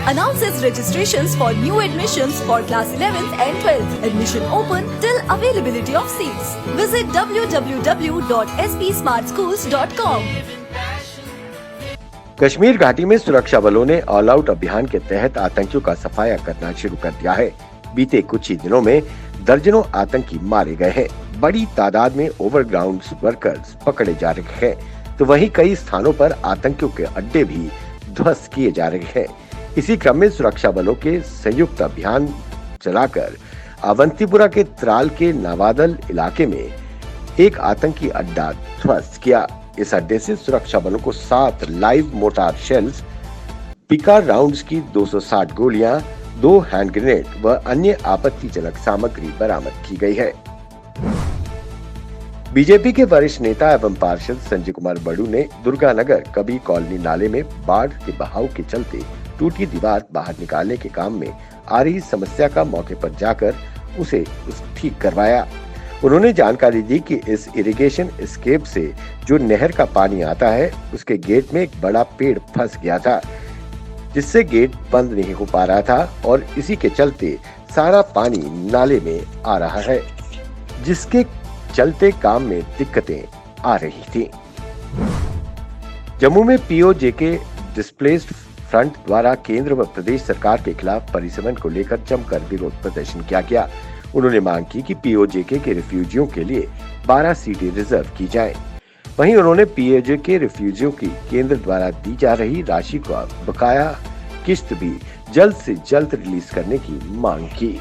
announces registrations for new admissions for class 11th and 12th. Admission open till availability of seats. Visit www.spsmartschools.com. Kashmir घाटी में सुरक्षा बलों ने all out अभियान के तहत आतंकियों का सफाया करना शुरू कर दिया है। बीते कुछ ही दिनों में दर्जनों आतंकी मारे गए हैं। बड़ी तादाद में ओवरग्राउंड वर्कर्स पकड़े जा रहे हैं, तो वहीं कई स्थानों पर आतंकियों के अड्डे भी ध्वस्त किए जा रहे हैं। इसी क्रम में सुरक्षा बलों के संयुक्त अभियान चलाकर अवंतीपुरा के त्राल के नवादल इलाके में एक आतंकी अड्डा ध्वस्त किया। इस अड्डे से सुरक्षा बलों को 7 लाइव मोर्टार शेल्स, पिकार राउंड्स की 260 गोलियां, 2 हैंड ग्रेनेड व अन्य आपत्तिजनक सामग्री बरामद की गई है। बीजेपी के वरिष्ठ नेता एवं पार्षद संजय कुमार बड़ू ने दुर्गानगर कबी कॉलोनी नाले में बाढ़ के बहाव के चलते टूटी दीवार बाहर निकालने के काम में आ रही समस्या का मौके पर जाकर उसे ठीक करवाया। उन्होंने जानकारी दी कि इस इरिगेशन स्केप से जो नहर का पानी आता है, उसके गेट में एक बड़ा पेड़ फंस गया था, जिससे गेट बंद नहीं हो पा रहा था और इसी के चलते सारा पानी नाले में आ रहा है, जिसके चलते काम में दिक्कतें आ रही थी। जम्मू में पीओजेके डिस्प्लेस्ड फ्रंट द्वारा केंद्र व प्रदेश सरकार के खिलाफ परिसमन को लेकर जमकर विरोध प्रदर्शन किया गया। उन्होंने मांग की कि पीओजेके के रिफ्यूजियों के लिए 12 सीटें रिजर्व की जाएं। वहीं उन्होंने पीओजेके रिफ्यूजियों की केंद्र द्वारा दी जा रही राशि का बकाया किस्त भी जल्द से जल्द रिलीज करने की मांग की।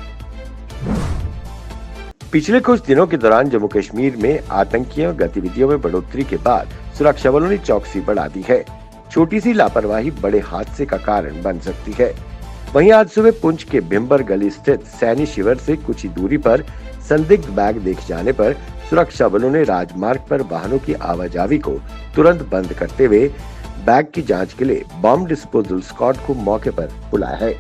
पिछले कुछ दिनों के दौरान जम्मू कश्मीर में आतंकी गतिविधियों में बढ़ोतरी के बाद सुरक्षा बलों ने चौकसी बढ़ा दी है। छोटी सी लापरवाही बड़े हादसे का कारण बन सकती है। वहीं आज सुबह पुंछ के भिम्बर गली स्थित सैनी शिविर से कुछ ही दूरी पर संदिग्ध बैग देखे जाने पर सुरक्षा बलों ने राजमार्ग पर वाहनों की आवाजाही को तुरंत बंद करते हुए बैग की जांच के लिए बम डिस्पोजल स्क्वाड को मौके पर बुलाया है।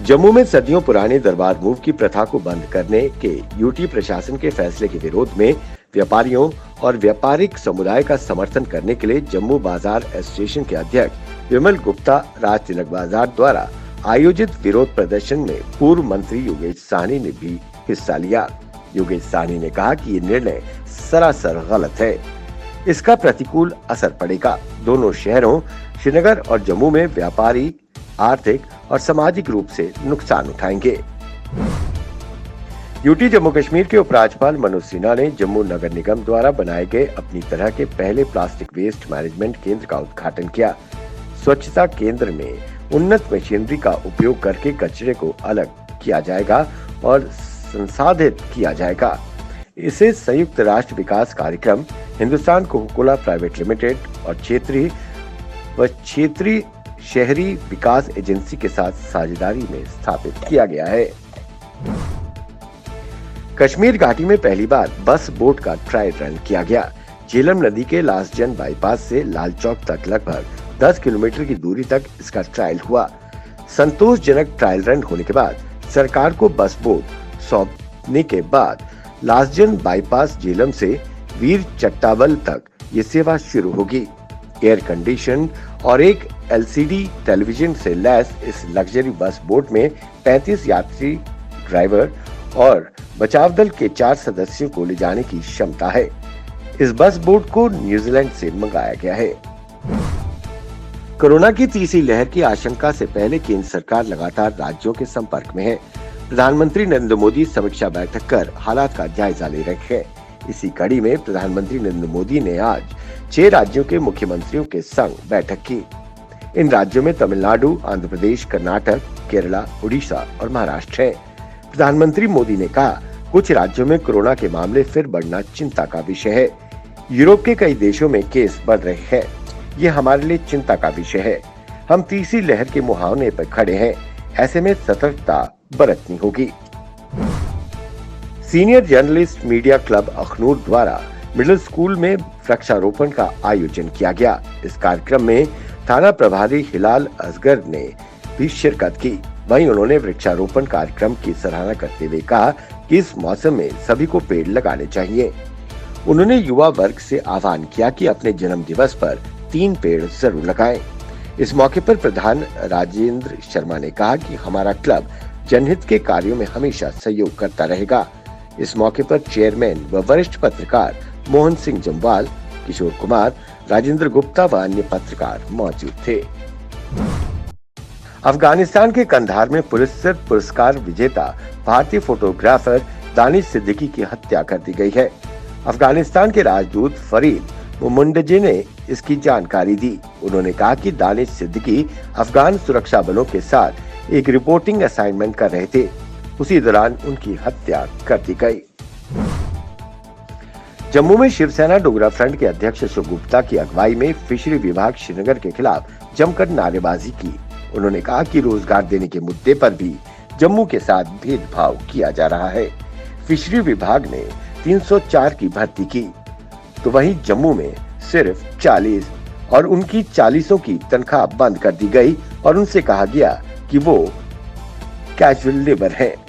जम्मू में सदियों पुराने दरबार मूव की प्रथा को बंद करने के यूटी प्रशासन के फैसले के विरोध में व्यापारियों और व्यापारिक समुदाय का समर्थन करने के लिए जम्मू बाजार एसोसिएशन के अध्यक्ष विमल गुप्ता राज तिलक बाजार द्वारा आयोजित विरोध प्रदर्शन में पूर्व मंत्री योगेश साहनी ने भी हिस्सा लिया। योगेश साहनी ने कहा कि ये निर्णय सरासर गलत है, इसका प्रतिकूल असर पड़ेगा। दोनों शहरों श्रीनगर और जम्मू में व्यापारी आर्थिक और सामाजिक रूप से नुकसान उठाएंगे। यूटी जम्मू कश्मीर के उपराज्यपाल मनोज सिन्हा ने जम्मू नगर निगम द्वारा बनाए गए अपनी तरह के पहले प्लास्टिक वेस्ट मैनेजमेंट केंद्र का उद्घाटन किया। स्वच्छता केंद्र में उन्नत मशीनरी का उपयोग करके कचरे को अलग किया जाएगा और संसाधित किया जाएगा। इसे संयुक्त राष्ट्र विकास कार्यक्रम, हिंदुस्तान कोका-कोला प्राइवेट लिमिटेड और क्षेत्रीय शहरी विकास एजेंसी के साथ साझेदारी में स्थापित किया गया है। कश्मीर घाटी में पहली बार बस बोट का ट्रायल रन किया गया। झेलम नदी के लासजन बाईपास से लाल चौक तक लगभग 10 किलोमीटर की दूरी तक इसका ट्रायल हुआ। संतोषजनक ट्रायल रन होने के बाद सरकार को बस बोट सौंपने के बाद लासजन बाईपास झेलम से वीर चट्टावल तक ये सेवा शुरू होगी। एयर कंडीशन और एक एलसीडी टेलीविजन से लैस इस लग्जरी बस बोट में 35 यात्री, ड्राइवर और बचाव दल के 4 सदस्यों को ले जाने की क्षमता है। इस बस बोट को न्यूजीलैंड से मंगाया गया है। कोरोना की तीसरी लहर की आशंका से पहले केंद्र सरकार लगातार राज्यों के संपर्क में है। प्रधानमंत्री नरेंद्र मोदी समीक्षा बैठक कर हालात का जायजा ले रहे हैं। इसी कड़ी में प्रधानमंत्री नरेंद्र मोदी ने आज 6 राज्यों के मुख्यमंत्रियों के संग बैठक की। इन राज्यों में तमिलनाडु, आंध्र प्रदेश, कर्नाटक, केरला, उड़ीसा और महाराष्ट्र हैं। प्रधानमंत्री मोदी ने कहा, कुछ राज्यों में कोरोना के मामले फिर बढ़ना चिंता का विषय है। यूरोप के कई देशों में केस बढ़ रहे हैं। ये हमारे लिए चिंता का विषय है। हम तीसरी लहर के मुहावरे पर खड़े हैं। ऐसे में सतर्कता बरतनी होगी। Senior journalist media club Akhnoor द्वारा मिडिल स्कूल में वृक्षारोपण का आयोजन किया गया। इस कार्यक्रम में थाना प्रभारी हिलाल असगर ने भी शिरकत की। वहीं उन्होंने वृक्षारोपण कार्यक्रम की सराहना करते हुए कहा कि इस मौसम में सभी को पेड़ लगाने चाहिए। उन्होंने युवा वर्ग से आह्वान किया कि अपने जन्म दिवस पर 3 पेड़ जरूर लगाएं। इस मौके पर प्रधान राजेंद्र शर्मा ने कहा कि हमारा क्लब जनहित के कार्यों में हमेशा सहयोग करता रहेगा। इस मौके पर चेयरमैन व वरिष्ठ पत्रकार मोहन सिंह जम्वाल, किशोर कुमार, राजेंद्र गुप्ता व अन्य पत्रकार मौजूद थे। अफगानिस्तान के कंधार में पुलित्जर पुरस्कार विजेता भारतीय फोटोग्राफर दानिश सिद्दीकी की हत्या कर दी गई है। अफगानिस्तान के राजदूत फरीद मुंडजे ने इसकी जानकारी दी। उन्होंने कहा कि दानिश सिद्दीकी अफगान सुरक्षा बलों के साथ एक रिपोर्टिंग असाइनमेंट कर रहे थे। उसी दौरान उनकी हत्या कर दी गई। जम्मू में शिवसेना डोगरा फ्रंट के अध्यक्ष अशोक गुप्ता की अगुवाई में फिशरी विभाग श्रीनगर के खिलाफ जमकर नारेबाजी की। उन्होंने कहा कि रोजगार देने के मुद्दे पर भी जम्मू के साथ भेदभाव किया जा रहा है। फिशरी विभाग ने 304 की भर्ती की, तो वहीं जम्मू में सिर्फ 40 और उनकी 40 की तनख्वाह बंद कर दी गई और उनसे कहा गया कि वो कैजुअल लेबर हैं।